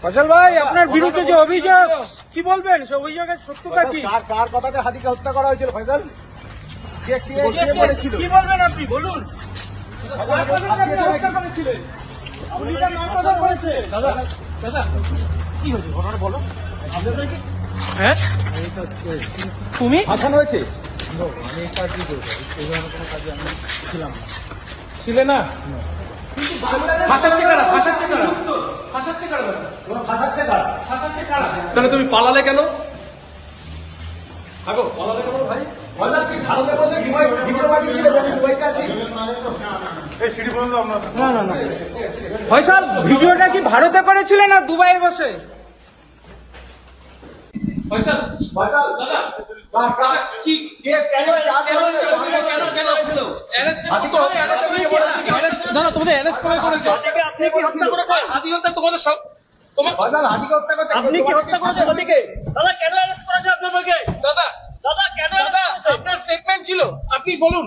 ফয়সাল ভাই, আপনার বিরুদ্ধে যে অভিযোগ, কি বলবেন? সে অভিযোগের সত্যতা কি? কার কথাতে হাদিকে হত্যা করা হয়েছিল ফয়সাল? কে বলেছিল? কি বলবেন আপনি? বলুন। কার কথাতে আপনি হত্যা করেছিলেন? উনি তার নাম কথা বলেছে। দাদা কি হয়েছে ঘটনা বলো। হ্যাঁ, তুমি ফাঁসানো হয়েছে? আমি এই কাজই করবো, এই ধরনের কোনো কাজে আমি ছিলাম না। ছিলে না? ফাঁসাচ্ছে কারা? ফাঁসাচ্ছে কারা? ফাঁসাচ্ছে কারা? ফাঁসাচ্ছে কারা? ফাঁসাচ্ছে কারা? তাহলে তুমি পালালে কেন? আগো পালালে কেন ভাই? ফয়সাল কি ভারতে বসে ভিডিও বানিয়েছিল? আমি দুবাইতে আছি। না না না, ফয়সাল ভিডিওটা কি ভারতে করেছিলেন না দুবাইয়ে বসে? ফয়সাল ফয়সাল দাদা কি কে কেন হাদিকে দাদা তোমাদের অ্যারেস্ট করে করেছে? আপনি কি হত্যা করেছেন? হাদি হত্যা তোমাদের সব তোমার ফয়সাল হাদিকে হত্যা করতে আপনি কি হত্যা করেছেন হাদিকে? দাদা কেন অ্যারেস্ট করেছে আপনাকে? দাদা দাদা কেন দাদা আপনার স্টেটমেন্ট ছিল, আপনি বলুন।